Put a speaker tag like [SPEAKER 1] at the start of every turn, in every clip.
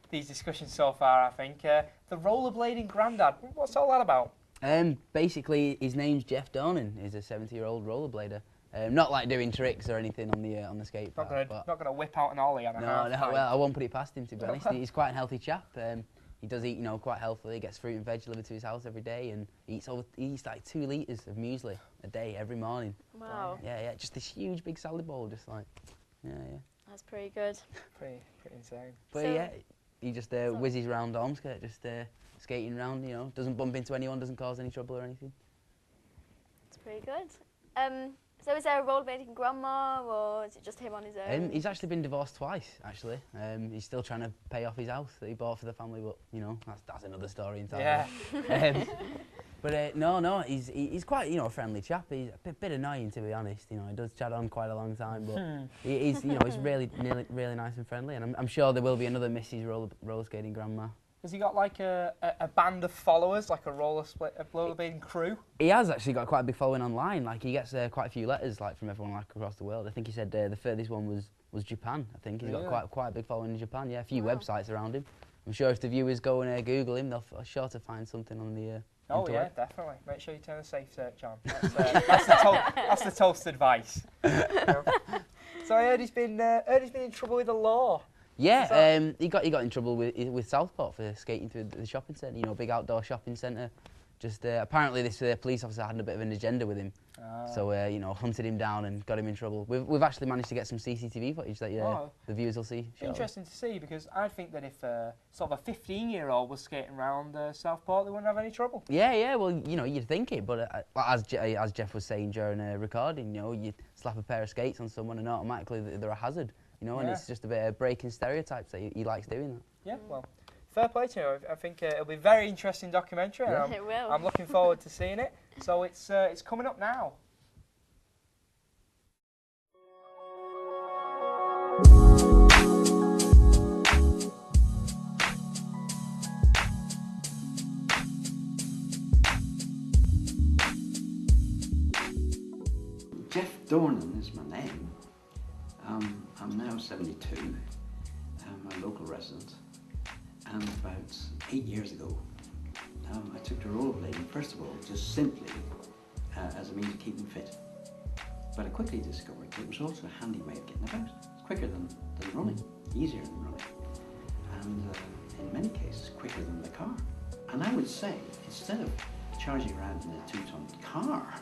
[SPEAKER 1] these discussions so far, I think. The rollerblading granddad, what's all that about?
[SPEAKER 2] Basically, his name's Jeff Dornan. He's a 70-year-old rollerblader. Not like doing tricks or anything on the skate park.
[SPEAKER 1] Not gonna whip out an ollie on a half pipe.
[SPEAKER 2] Well, I won't put it past him, to be honest. He's quite a healthy chap. He does eat, quite healthily. He gets fruit and veg delivered to his house every day, and he eats like 2 litres of muesli a day every morning.
[SPEAKER 3] Wow.
[SPEAKER 2] Yeah, just this huge big salad bowl, just like, yeah.
[SPEAKER 3] That's pretty good.
[SPEAKER 1] Pretty insane.
[SPEAKER 2] But yeah, he just whizzes around Ormskirk, just skating around, doesn't bump into anyone, doesn't cause any trouble or anything.
[SPEAKER 3] That's pretty good. So is there a rollerblading grandma, or is it just him on his own?
[SPEAKER 2] He's actually been divorced twice, actually. He's still trying to pay off his house that he bought for the family, but, that's another story entirely.
[SPEAKER 1] Yeah.
[SPEAKER 2] But no, he's quite, a friendly chap. He's a bit annoying, to be honest. He does chat on quite a long time, but he's really nice and friendly. And I'm sure there will be another Mrs. Roller Skating Grandma.
[SPEAKER 1] Has he got like a band of followers, like a rollerblading crew?
[SPEAKER 2] He has actually got quite a big following online. Like he gets quite a few letters from everyone across the world. I think he said the furthest one was Japan. I think he's got quite a big following in Japan. Yeah, a few websites around him. I'm sure if the viewers go and Google him, they'll sure to find something on the.
[SPEAKER 1] Oh yeah, definitely. Make sure you turn the safe search on. That's the toast advice. So I heard he's been in trouble with the law.
[SPEAKER 2] Yeah, he got in trouble with Southport for skating through the shopping centre. Big outdoor shopping centre. Just apparently this police officer had a bit of an agenda with him, so hunted him down and got him in trouble. We've actually managed to get some CCTV footage that the viewers will see.
[SPEAKER 1] Interesting to see, because I think that if sort of a 15-year-old was skating around Southport, they wouldn't have any trouble.
[SPEAKER 2] Yeah. Well, you'd think it, but as Jeff was saying during recording, you slap a pair of skates on someone and automatically they're a hazard. And it's just a bit of breaking stereotypes that he likes doing that.
[SPEAKER 1] Yeah, well, fair play to you. I think it'll be a very interesting documentary.
[SPEAKER 3] Yeah. It will.
[SPEAKER 1] I'm looking forward to seeing it. So it's coming up now.
[SPEAKER 4] Jeff Dornan is my name. I'm now 72. I'm a local resident, and about 8 years ago I took to rollerblading, first of all, just simply as a means of keeping fit. But I quickly discovered it was also a handy way of getting about. It's quicker than running, easier than running, and in many cases quicker than the car. And I would say, instead of charging around in a 2-ton car,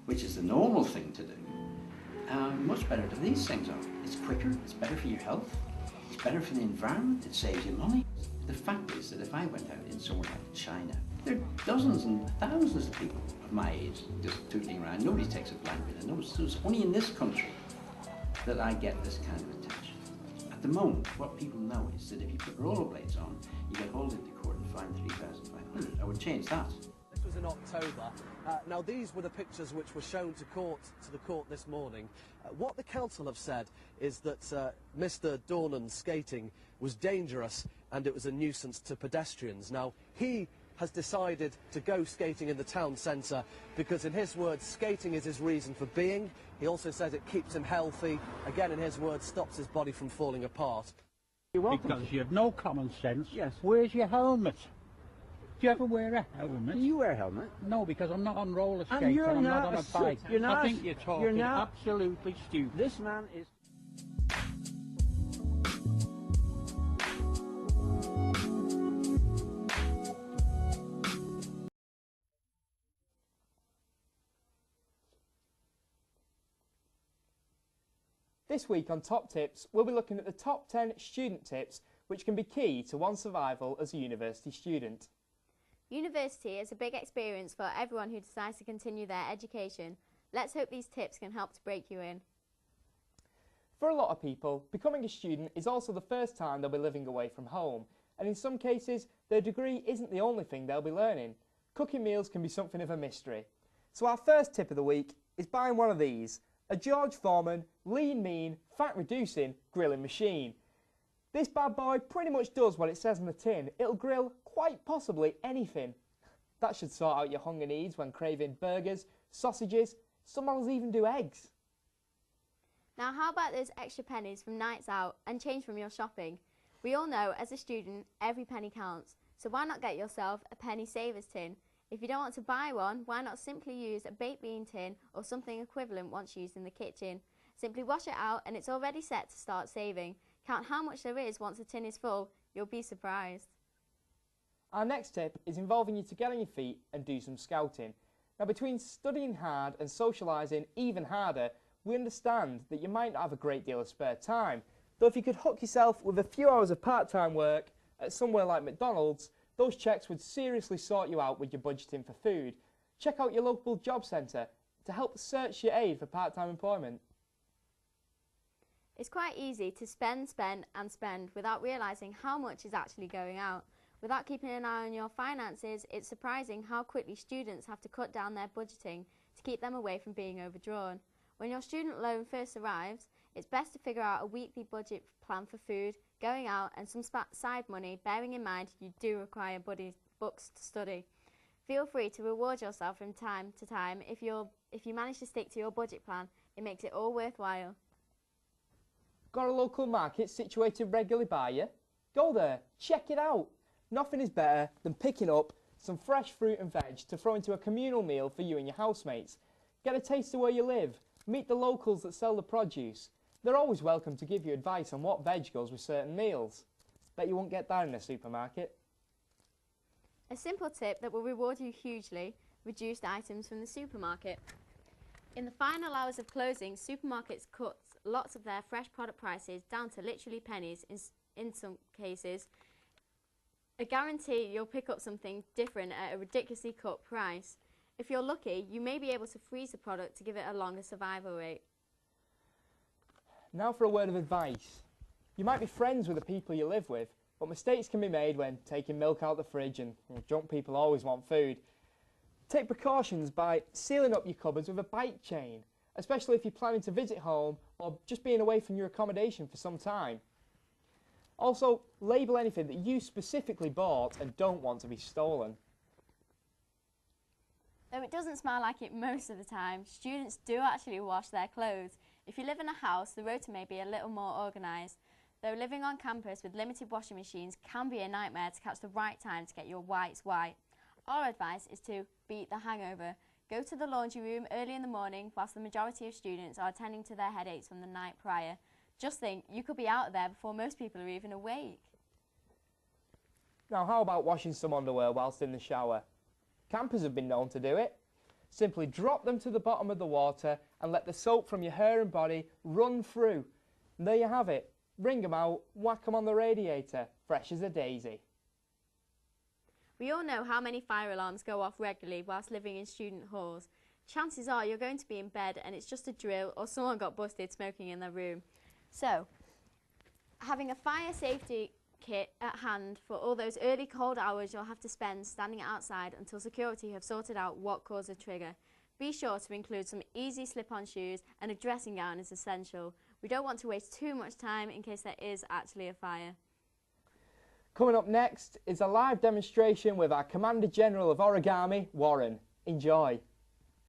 [SPEAKER 4] which is the normal thing to do, much better than these things are. It's quicker, it's better for your health, it's better for the environment, it saves you money. The fact is that if I went out in somewhere like China, there are dozens and thousands of people of my age just tootling around. Nobody takes a blind bit of notice. It's only in this country that I get this kind of attention. At the moment, what people know is that if you put rollerblades on, you get hauled into court and fined $3,500. I would change that.
[SPEAKER 5] This was in October. Now, these were the pictures which were shown to the court this morning. What the council have said is that Mr. Dornan's skating was dangerous and it was a nuisance to pedestrians. Now, he has decided to go skating in the town centre because, in his words, skating is his reason for being. He also says it keeps him healthy. Again, in his words, stops his body from falling apart.
[SPEAKER 6] Because you have no common sense. Yes. Where's your helmet? Do you ever wear a helmet?
[SPEAKER 4] You wear a helmet?
[SPEAKER 6] No, because I'm not on roller skates
[SPEAKER 4] and you're
[SPEAKER 6] I'm
[SPEAKER 4] not
[SPEAKER 6] not on a bike. I think you're talking absolutely stupid.
[SPEAKER 4] This man is...
[SPEAKER 1] This week on Top Tips, we'll be looking at the top 10 student tips which can be key to one's survival as a university student.
[SPEAKER 3] University is a big experience for everyone who decides to continue their education. Let's hope these tips can help to break you in.
[SPEAKER 1] For a lot of people, becoming a student is also the first time they'll be living away from home, and in some cases, their degree isn't the only thing they'll be learning. Cooking meals can be something of a mystery. So our first tip of the week is buying one of these, a George Foreman, lean mean, fat reducing grilling machine. This bad boy pretty much does what it says on the tin. It'll grill quite possibly anything. That should sort out your hunger needs when craving burgers, sausages, some models even do eggs.
[SPEAKER 3] Now how about those extra pennies from nights out and change from your shopping? We all know, as a student, every penny counts, so why not get yourself a penny savers tin? If you don't want to buy one, why not simply use a baked bean tin or something equivalent once used in the kitchen? Simply wash it out and it's already set to start saving. Count how much there is once the tin is full. You'll be surprised.
[SPEAKER 1] Our next tip is involving you to get on your feet and do some scouting. Now, between studying hard and socialising even harder, we understand that you might not have a great deal of spare time. Though if you could hook yourself with a few hours of part-time work at somewhere like McDonald's, those cheques would seriously sort you out with your budgeting for food. Check out your local job centre to help search your aid for part-time employment.
[SPEAKER 3] It's quite easy to spend and spend without realising how much is actually going out. Without keeping an eye on your finances, it's surprising how quickly students have to cut down their budgeting to keep them away from being overdrawn. When your student loan first arrives, it's best to figure out a weekly budget plan for food, going out and some side money, bearing in mind you do require books to study. Feel free to reward yourself from time to time. If you manage to stick to your budget plan, it makes it all worthwhile.
[SPEAKER 1] Got a local market situated regularly by you? Go there, check it out. Nothing is better than picking up some fresh fruit and veg to throw into a communal meal for you and your housemates. Get a taste of where you live, meet the locals that sell the produce. They're always welcome to give you advice on what veg goes with certain meals. Bet you won't get that in a supermarket.
[SPEAKER 3] A simple tip that will reward you hugely: reduced items from the supermarket. In the final hours of closing, supermarkets cut lots of their fresh product prices down to literally pennies in some cases. I guarantee you'll pick up something different at a ridiculously cut price. If you're lucky, you may be able to freeze the product to give it a longer survival rate.
[SPEAKER 1] Now for a word of advice. You might be friends with the people you live with, but mistakes can be made when taking milk out the fridge, and drunk people always want food. Take precautions by sealing up your cupboards with a bike chain, especially if you're planning to visit home or just being away from your accommodation for some time. Also, label anything that you specifically bought and don't want to be stolen.
[SPEAKER 3] Though it doesn't smell like it most of the time, students do actually wash their clothes. If you live in a house, the rota may be a little more organised. Though living on campus with limited washing machines can be a nightmare to catch the right time to get your whites white. Our advice is to beat the hangover. Go to the laundry room early in the morning whilst the majority of students are attending to their headaches from the night prior. Just think, you could be out of there before most people are even awake.
[SPEAKER 1] Now, how about washing some underwear whilst in the shower? Campers have been known to do it. Simply drop them to the bottom of the water and let the soap from your hair and body run through. And there you have it. Wring them out, whack them on the radiator, fresh as a daisy.
[SPEAKER 3] We all know how many fire alarms go off regularly whilst living in student halls. Chances are you're going to be in bed and it's just a drill or someone got busted smoking in their room. So, having a fire safety kit at hand for all those early cold hours you'll have to spend standing outside until security have sorted out what caused the trigger. Be sure to include some easy slip-on shoes, and a dressing gown is essential. We don't want to waste too much time in case there is actually a fire.
[SPEAKER 1] Coming up next is a live demonstration with our Commander General of Origami, Warren. Enjoy.